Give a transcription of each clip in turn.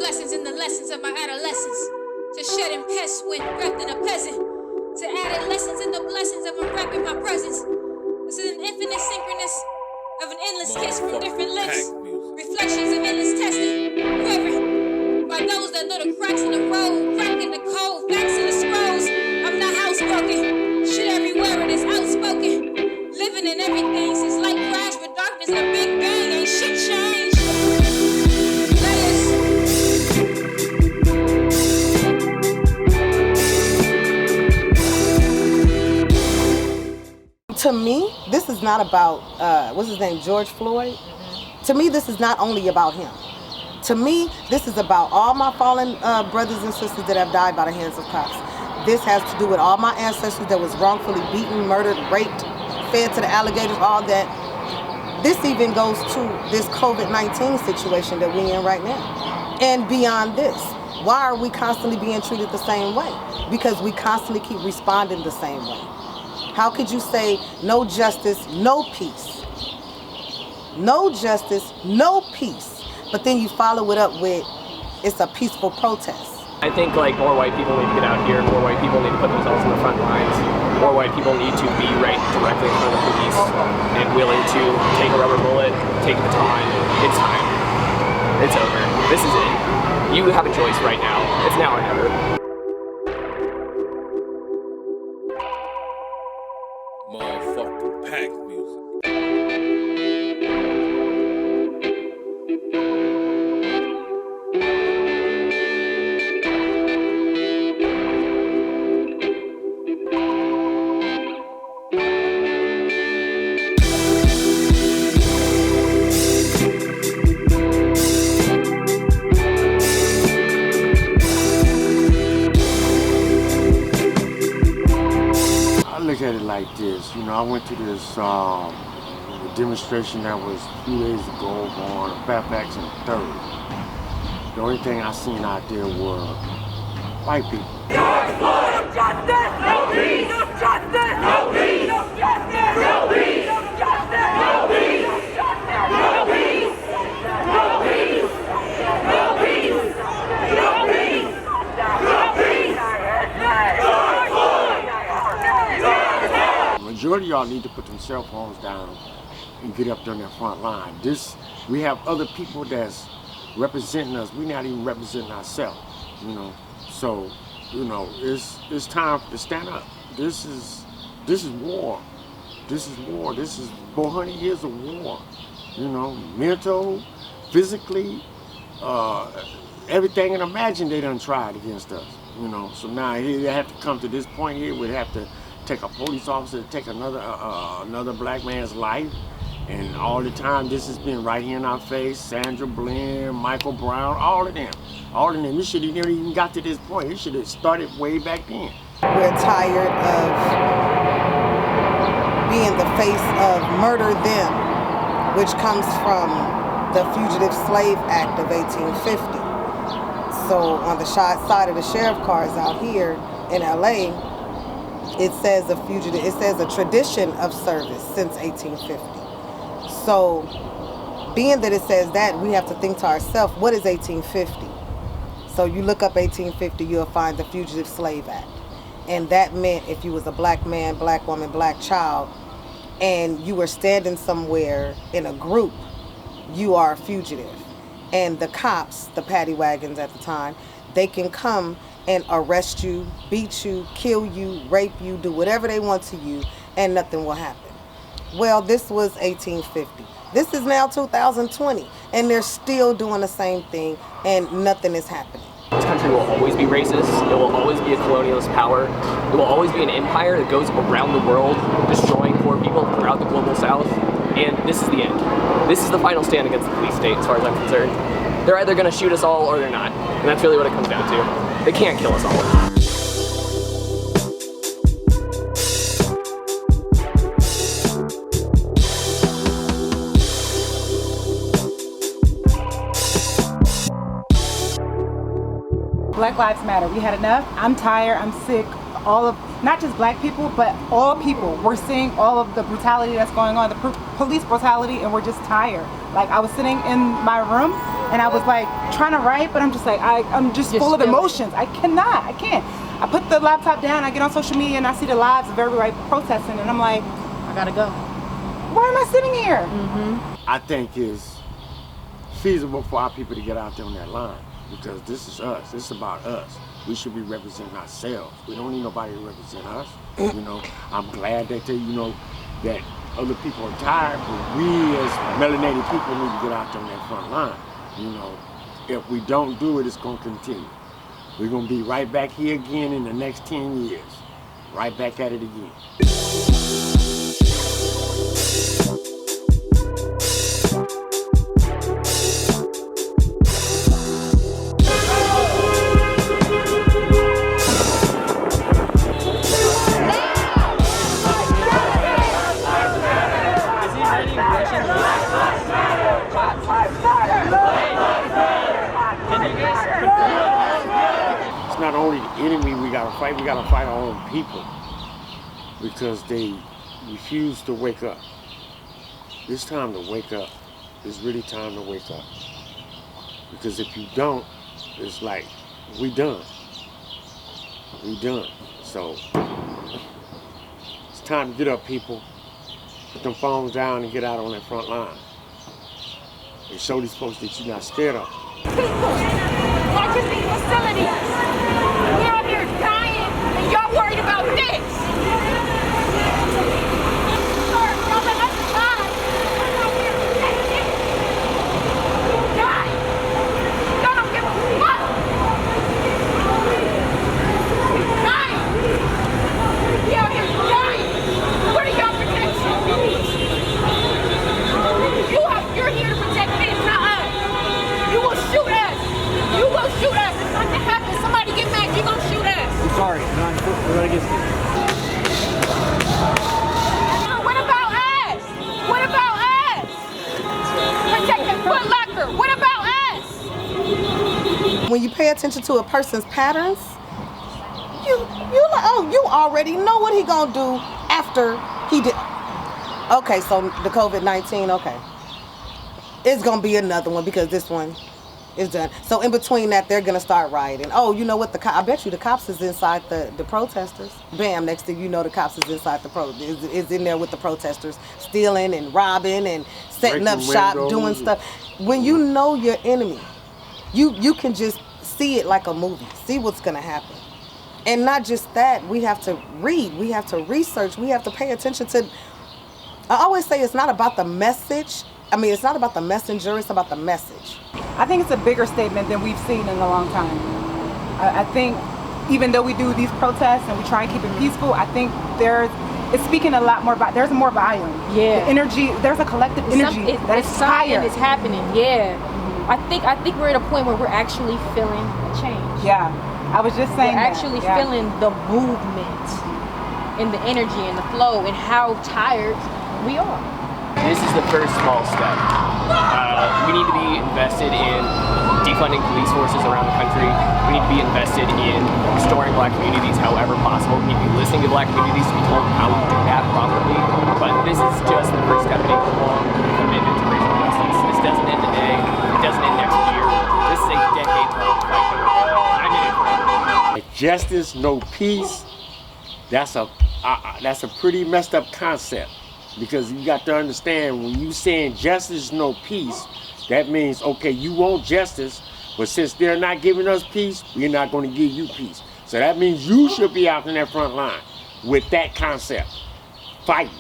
blessings and the lessons of my adolescence. To shedding pests when wrapped in a peasant. To added lessons and the blessings of unwrapping my presence. This is an infinite synchronous of an endless kiss from different lips. Reflections of endless testing. Quivering by those that know the cracks in the road. Cracking the code, facts in the scrolls. I'm not housebroken. Shit everywhere it is outspoken. Living in everything since light crashed with darkness and a big bang. Ain't shit changed. To me, this is not about, what's his name, George Floyd? Mm-hmm. To me, this is not only about him. To me, this is about all my fallen brothers and sisters that have died by the hands of cops. This has to do with all my ancestors that was wrongfully beaten, murdered, raped, fed to the alligators, all that. This even goes to this COVID-19 situation that we're in right now. And beyond this, why are we constantly being treated the same way? Because we constantly keep responding the same way. How could you say no justice, no peace? No justice, no peace. But then you follow it up with, it's a peaceful protest. I think like more white people need to get out here, more white people need to put themselves in the front lines, more white people need to be right directly in front of the police and willing to take a rubber bullet, take the baton. It's time. It's over. This is it. You have a choice right now. It's now or never. Motherfucking pack music. Look at it like this, you know, I went to this demonstration that was a few days ago on Fairfax and 3rd. The only thing I seen out there were white people. George Floyd! Justice! No peace! No justice! No peace! No justice! No peace! No justice! No peace! No justice! No peace! No peace! No peace! No peace! No peace! George Floyd! Majority of y'all need to put them cell phones down and get up there on that front line. We have other people that's representing us. We're not even representing ourselves, you know. So, you know, it's time to stand up. This is war. This is war. This is 400 years of war. You know, mental, physically, everything and imagine they done tried against us. You know, so now they have to come to this point here. We have to take a police officer to take another black man's life, and all the time this has been right here in our face. Sandra Bland, Michael Brown, all of them. We should have never even got to this point. It should have started way back then. We're tired of being the face of Murder Them, which comes from the Fugitive Slave Act of 1850. So on the side of the sheriff cars out here in LA, it says a tradition of service since 1850. So being that it says that, we have to think to ourselves, what is 1850? So you look up 1850, you'll find the Fugitive Slave Act. And that meant if you was a black man, black woman, black child, and you were standing somewhere in a group, you are a fugitive. And the cops, the paddy wagons at the time, they can come and arrest you, beat you, kill you, rape you, do whatever they want to you, and nothing will happen. Well, this was 1850. This is now 2020, and they're still doing the same thing, and nothing is happening. This country will always be racist. It will always be a colonialist power. It will always be an empire that goes around the world, destroying poor people throughout the global south. And this is the end. This is the final stand against the police state, as far as I'm concerned. They're either going to shoot us all or they're not. And that's really what it comes down to. They can't kill us all. Black Lives Matter. We had enough. I'm tired. I'm sick. All of, not just black people, but all people. We're seeing all of the brutality that's going on, the police brutality, and we're just tired. Like, I was sitting in my room and I was like trying to write, but I'm just like, I'm just full of emotions. I can't. I put the laptop down, I get on social media and I see the lives of everybody protesting, and I'm like, I gotta go. Why am I sitting here? I think it's feasible for our people to get out there on that line, because this is us. This is about us. We should be representing ourselves. We don't need nobody to represent us. You know, I'm glad that that other people are tired, but we as melanated people need to get out there on that front line. You know, if we don't do it, it's gonna continue. We're gonna be right back here again in the next 10 years. Right back at it again. It's not only the enemy we gotta fight our own people, because they refuse to wake up. It's time to wake up. It's really time to wake up. Because if you don't, it's like, we done. We done. So, it's time to get up, people. Put them phones down and get out on that front line. And show these folks that you're not scared of them. People, watch us in facilities. We're out here dying, and y'all worried about this. Sir, y'all let us die. We're out here protecting. Die. Y'all don't give a fuck. Dying. We out here dying. What are y'all protecting? You're here to protect this, not us. You will shoot us. You will shoot us. If something happens, somebody get mad, you're going to shoot us. I'm sorry. We're going to get you. What about us? What about us? Protecting Foot Locker. What about us? When you pay attention to a person's patterns, you like, oh, you already know what he gonna do after he did. Okay, so the COVID-19, okay. It's gonna be another one because this one is done. So in between that, they're gonna start rioting. Oh, you know what? I bet you the cops is inside the protesters. Bam! Next thing you know, the cops is inside is in there with the protesters, stealing and robbing and setting up shop, doing stuff. When you know your enemy, you can just see it like a movie. See what's gonna happen, and not just that. We have to read. We have to research. We have to pay attention to. I always say it's not about the message. I mean, it's not about the messenger, it's about the message. I think it's a bigger statement than we've seen in a long time. I think even though we do these protests and we try and keep it peaceful, I think it's speaking a lot more about, there's more volume. Yeah. The energy, there's a collective energy that is higher. Something is happening, yeah. I think we're at a point where we're actually feeling a change. Yeah, I was just saying we're actually feeling the movement and the energy and the flow and how tired we are. This is the first small step. We need to be invested in defunding police forces around the country. We need to be invested in restoring black communities however possible. We need to be listening to black communities to be told how to do that properly. But this is just the first step in a long commitment to racial justice. This doesn't end today. It doesn't end next year. This is a decade-long fight that we're doing. I'm in it forever. Justice, no peace. That's a pretty messed up concept. Because you got to understand, when you saying justice, no peace, that means, okay, you want justice, but since they're not giving us peace, we're not going to give you peace. So that means you should be out in that front line with that concept, fighting.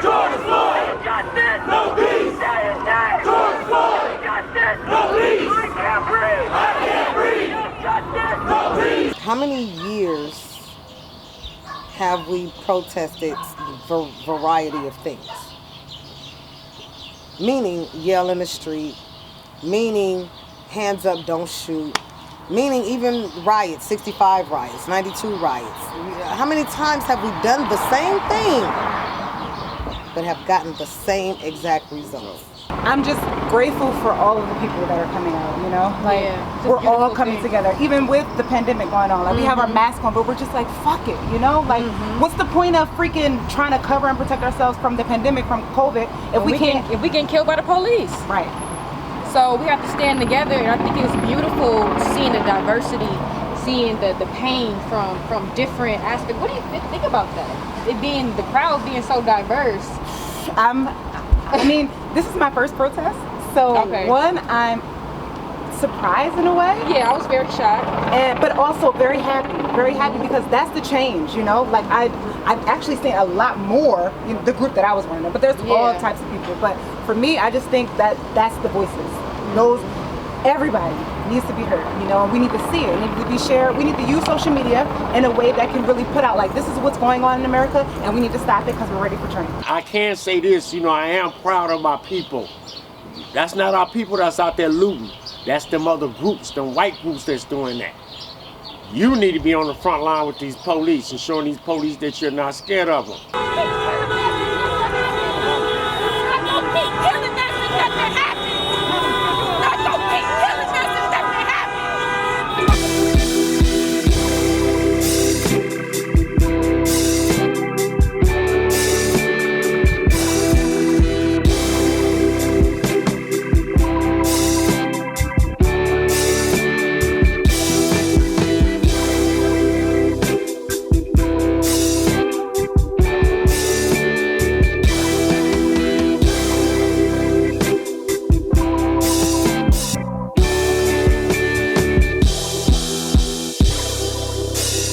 George Floyd! Justice! No peace! George Floyd! Justice! No peace! I can't breathe! I can't breathe! Justice! No peace! How many years have we protested a variety of things? Meaning yell in the street, meaning hands up, don't shoot, meaning even riots, 65 riots, 92 riots. How many times have we done the same thing? but have gotten the same exact results. I'm just grateful for all of the people that are coming out, you know? Like, Yeah, it's a we're all beautiful coming thing. together, even with the pandemic going on. Like, we have our masks on, but we're just like, fuck it, you know? Like, what's the point of freaking trying to cover and protect ourselves from the pandemic, from COVID, if we can't? If we get killed by the police. Right. So we have to stand together, and I think it was beautiful seeing the diversity, seeing the pain from different aspects. What do you think about that? It being, the crowd being so diverse. I mean, this is my first protest, so one, I'm surprised in a way. Yeah, I was very shocked. But also very happy because that's the change, you know? Like, I've actually seen a lot more, you know, the group that I was running, but there's all types of people. But for me, I just think that that's the voices. Everybody needs to be heard, you know, and we need to see it. It needs to be shared. We need to use social media in a way that can really put out, like, this is what's going on in America, and we need to stop it because we're ready for change. I can say this, you know, I am proud of my people. That's not our people that's out there looting. That's them other groups, them white groups that's doing that. You need to be on the front line with these police and showing these police that you're not scared of them.